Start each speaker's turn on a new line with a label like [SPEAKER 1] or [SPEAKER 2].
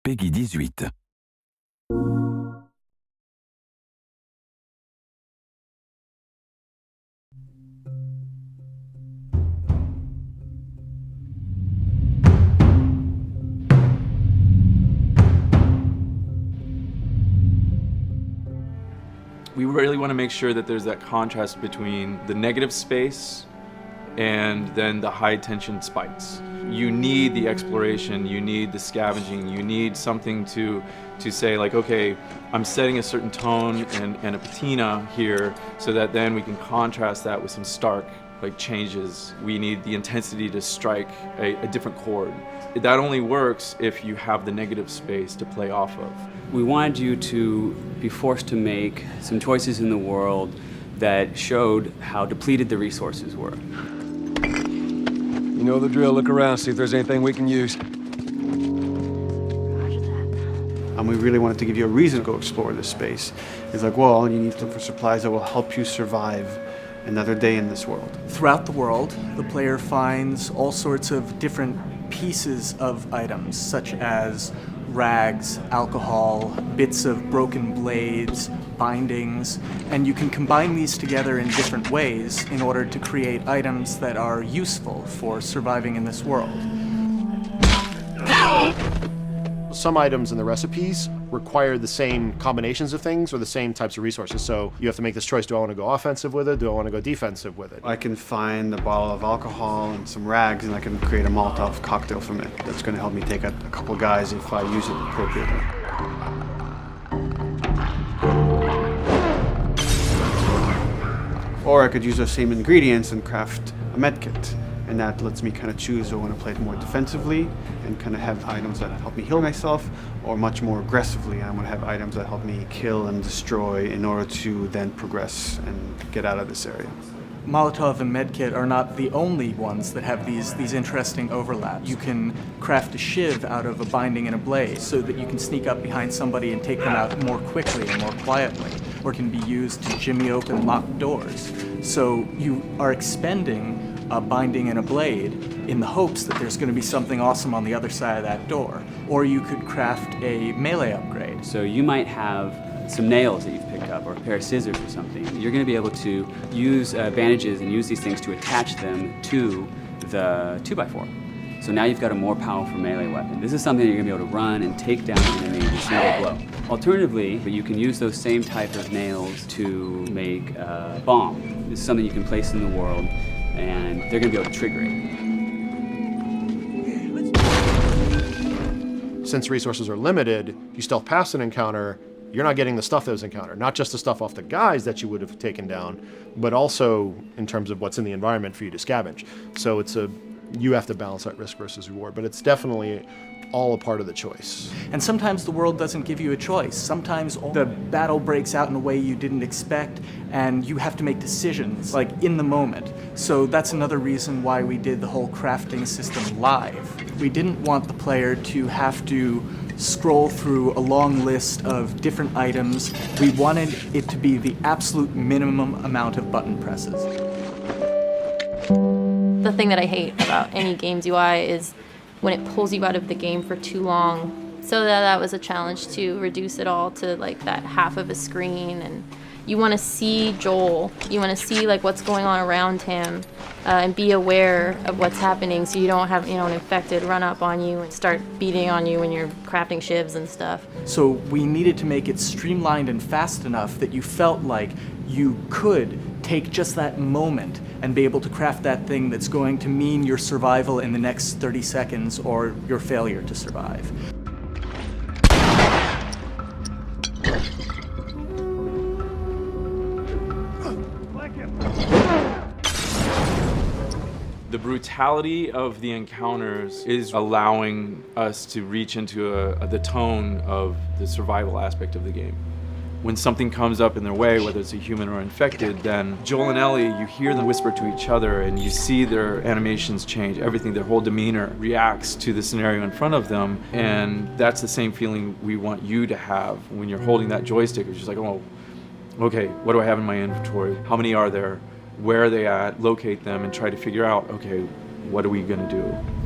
[SPEAKER 1] Peggy 18.
[SPEAKER 2] We really want to make sure that there's that contrast between the negative space and then the high tension spikes. You need the exploration, you need the scavenging, you need something to say like, okay, I'm setting a certain tone and a patina here so that then we can contrast that with some stark like changes. We need the intensity to strike a different chord. That only works if you have the negative space to play off of.
[SPEAKER 3] We wanted you to be forced to make some choices in the world that showed how depleted the resources were.
[SPEAKER 4] You know the drill. Look around, see if there's anything we can use.
[SPEAKER 5] And we really wanted to give you a reason to go explore this space. It's like, well, you need to look for supplies that will help you survive another day in this world.
[SPEAKER 6] Throughout the world, the player finds all sorts of different pieces of items, such as rags, alcohol, bits of broken blades, bindings, and you can combine these together in different ways in order to create items that are useful for surviving in this world.
[SPEAKER 7] Some items in the recipes require the same combinations of things or the same types of resources. So you have to make this choice. Do I want to go offensive with it? Do I want to go defensive with it?
[SPEAKER 5] I can find a bottle of alcohol and some rags and I can create a Molotov cocktail from it. That's going to help me take out a couple guys if I use it appropriately. Or I could use those same ingredients and craft a medkit. And that lets me kind of choose, do I want to play it more defensively and kind of have items that help me heal myself, or much more aggressively, I want to have items that help me kill and destroy in order to then progress and get out of this area.
[SPEAKER 6] Molotov and medkit are not the only ones that have these interesting overlaps. You can craft a shiv out of a binding and a blade so that you can sneak up behind somebody and take them out more quickly and more quietly, or can be used to jimmy open locked doors. So you are expending a binding and a blade in the hopes that there's going to be something awesome on the other side of that door. Or you could craft a melee upgrade.
[SPEAKER 3] So you might have some nails that you've picked up or a pair of scissors or something. You're going to be able to use bandages and use these things to attach them to the 2x4. So now you've got a more powerful melee weapon. This is something you're going to be able to run and take down an enemy in a single blow. Alternatively, you can use those same type of nails to make a bomb. This is something you can place in the world and they're going to be able to trigger it.
[SPEAKER 7] Since resources are limited, you stealth past an encounter, you're not getting the stuff that was encountered. Not just the stuff off the guys that you would have taken down, but also in terms of what's in the environment for you to scavenge. So you have to balance that risk versus reward, but it's definitely all a part of the choice.
[SPEAKER 6] And sometimes the world doesn't give you a choice. Sometimes the battle breaks out in a way you didn't expect, and you have to make decisions, like in the moment. So that's another reason why we did the whole crafting system live. We didn't want the player to have to scroll through a long list of different items. We wanted it to be the absolute minimum amount of button presses.
[SPEAKER 8] The thing that I hate about any game's UI is when it pulls you out of the game for too long. So that was a challenge to reduce it all to like that half of a screen. And you want to see Joel. You want to see like what's going on around him and be aware of what's happening so you don't have an infected run up on you and start beating on you when you're crafting shivs and stuff.
[SPEAKER 6] So we needed to make it streamlined and fast enough that you felt like you could take just that moment and be able to craft that thing that's going to mean your survival in the next 30 seconds or your failure to survive.
[SPEAKER 2] The brutality of the encounters is allowing us to reach into the tone of the survival aspect of the game. When something comes up in their way, whether it's a human or infected, then Joel and Ellie, you hear them whisper to each other and you see their animations change. Everything, their whole demeanor reacts to the scenario in front of them. And that's the same feeling we want you to have when you're holding that joystick. It's just like, oh, okay, what do I have in my inventory? How many are there? Where are they at? Locate them and try to figure out, okay, what are we gonna do?